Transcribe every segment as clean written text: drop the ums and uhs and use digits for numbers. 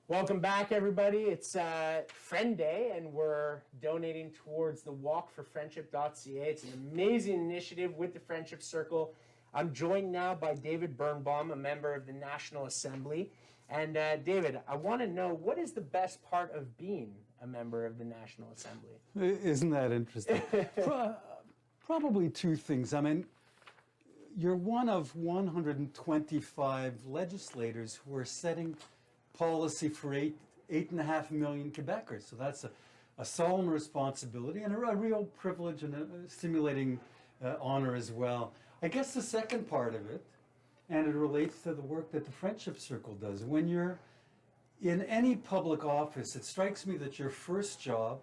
Welcome back, everybody. It's Friend Day, and we're donating towards the Walk for Friendship.ca. It's an amazing initiative with the Friendship Circle. I'm joined now by David Birnbaum, a member of the National Assembly. And David, I want to know, what is the best part of being a member of the National Assembly? Isn't that interesting? Probably two things. I mean, you're one of 125 legislators who are setting policy for 8.5 million Quebecers. So that's a solemn responsibility and a real privilege and a stimulating honor as well. I guess the second part of it, and it relates to the work that the Friendship Circle does. When you're in any public office, it strikes me that your first job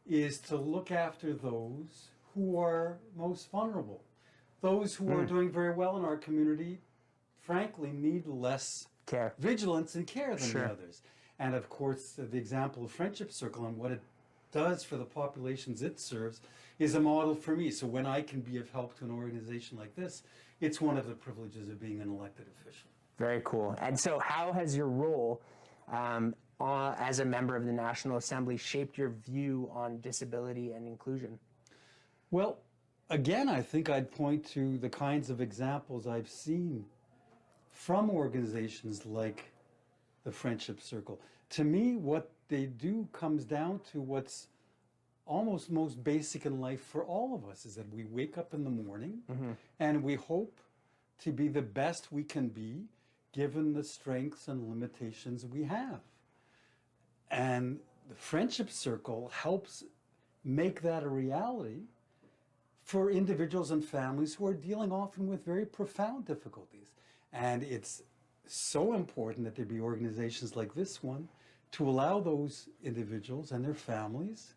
is to look after those who are most vulnerable. Those who are doing very well in our community, frankly, need less vigilance and care than the others. And of course, the example of Friendship Circle and what it does for the populations it serves is a model for me. So when I can be of help to an organization like this, it's one of the privileges of being an elected official. Very cool. And so how has your role as a member of the National Assembly shaped your view on disability and inclusion? Well, again, I think I'd point to the kinds of examples I've seen from organizations like the Friendship Circle. To me, what they do comes down to what's almost most basic in life for all of us, is that we wake up in the morning and we hope to be the best we can be given the strengths and limitations we have. And the Friendship Circle helps make that a reality for individuals and families who are dealing often with very profound difficulties. And it's so important that there be organizations like this one to allow those individuals and their families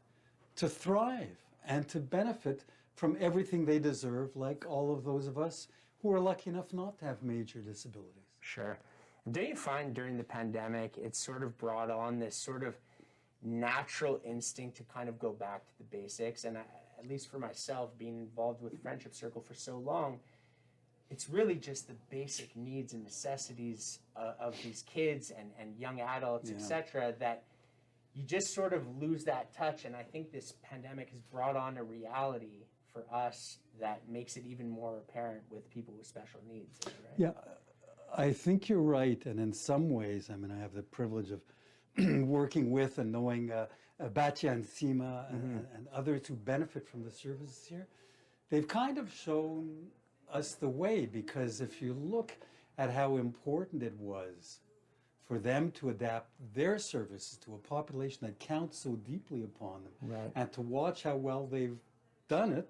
to thrive and to benefit from everything they deserve, like all of those of us who are lucky enough not to have major disabilities. Sure. Do you find during the pandemic it sort of brought on this sort of natural instinct to kind of go back to the basics? And at least for myself, being involved with Friendship Circle for so long, it's really just the basic needs and necessities of these kids and young adults, etc., that you just sort of lose that touch. And I think this pandemic has brought on a reality for us that makes it even more apparent with people with special needs. Right? Yeah, I think you're right. And in some ways, I mean, I have the privilege of working with and knowing Batya and Sima and others who benefit from the services here. They've kind of shown us the way, because if you look at how important it was for them to adapt their services to a population that counts so deeply upon them, and to watch how well they've done it,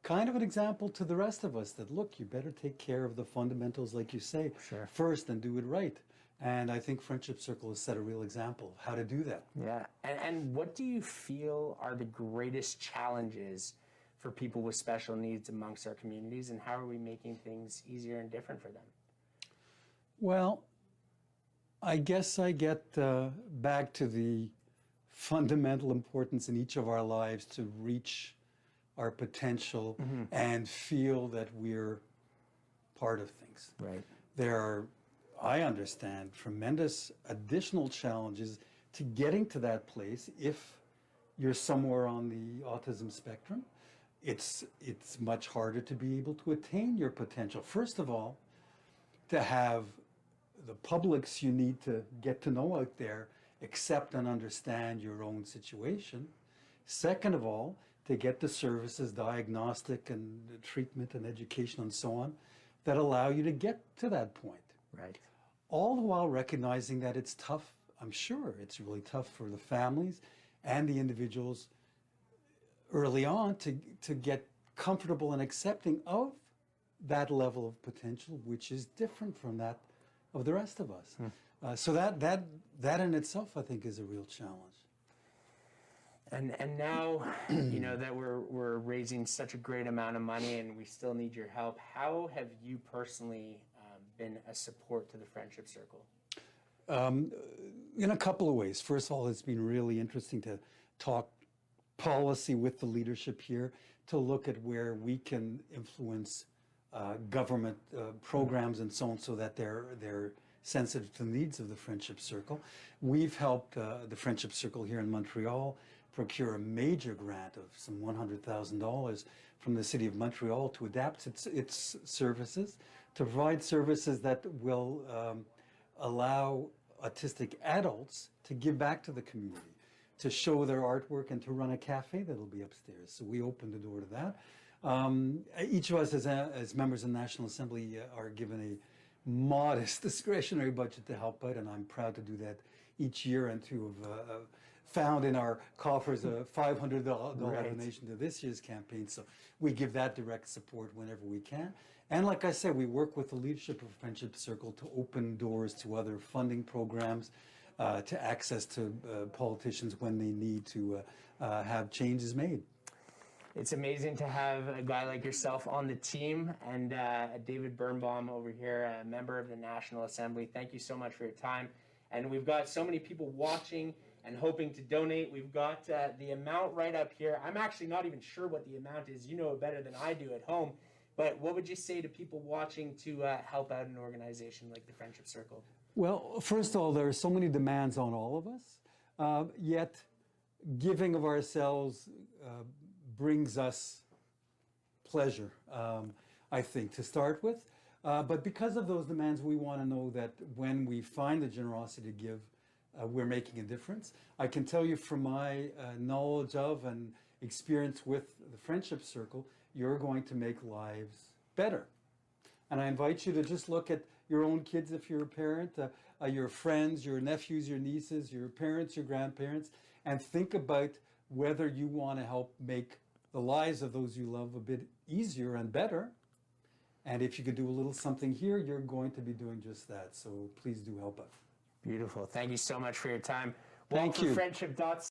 kind of an example to the rest of us that, look, you better take care of the fundamentals, like you say, first, and do it right. And I think Friendship Circle has set a real example of how to do that. Yeah. And what do you feel are the greatest challenges for people with special needs amongst our communities, and how are we making things easier and different for them? Well, I guess I get back to the fundamental importance in each of our lives to reach our potential and feel that we're part of things. Right. There are, I understand, tremendous additional challenges to getting to that place if you're somewhere on the autism spectrum. It's much harder to be able to attain your potential. First of all, to have the publics you need to get to know out there accept and understand your own situation. Second of all, to get the services, diagnostic and treatment and education and so on, that allow you to get to that point. Right. All the while recognizing that it's tough. I'm sure it's really tough for the families and the individuals early on to get comfortable and accepting of that level of potential, which is different from that of the rest of us. So that in itself, I think, is a real challenge. And now, you know, that we're raising such a great amount of money and we still need your help, how have you personally been a support to the Friendship Circle? In a couple of ways. First of all, it's been really interesting to talk policy with the leadership here, to look at where we can influence government programs and so on, so that they're sensitive to the needs of the Friendship Circle. We've helped the Friendship Circle here in Montreal procure a major grant of some $100,000 from the City of Montreal to adapt its services, to provide services that will allow autistic adults to give back to the community, to show their artwork, and to run a cafe that'll be upstairs. So we opened the door to that. Each of us as members of the National Assembly are given a modest discretionary budget to help out, and I'm proud to do that each year, and to have found in our coffers a $500 donation to this year's campaign. So we give that direct support whenever we can. And like I said, we work with the leadership of Friendship Circle to open doors to other funding programs, to access to politicians when they need to have changes made. It's amazing to have a guy like yourself on the team, and David Birnbaum over here, a member of the National Assembly. Thank you so much for your time. And we've got so many people watching and hoping to donate. We've got the amount right up here. I'm actually not even sure what the amount is. You know it better than I do at home. But what would you say to people watching to help out an organization like the Friendship Circle? Well, first of all, there are so many demands on all of us, yet giving of ourselves brings us pleasure, I think, to start with. But because of those demands, we want to know that when we find the generosity to give, we're making a difference. I can tell you from my knowledge of and experience with the Friendship Circle, you're going to make lives better. And I invite you to just look at your own kids if you're a parent, your friends, your nephews, your nieces, your parents, your grandparents, and think about whether you want to help make the lives of those you love a bit easier and better. And if you could do a little something here, you're going to be doing just that. So please do help us. Beautiful. Thank you so much for your time. Thank you. Friendship.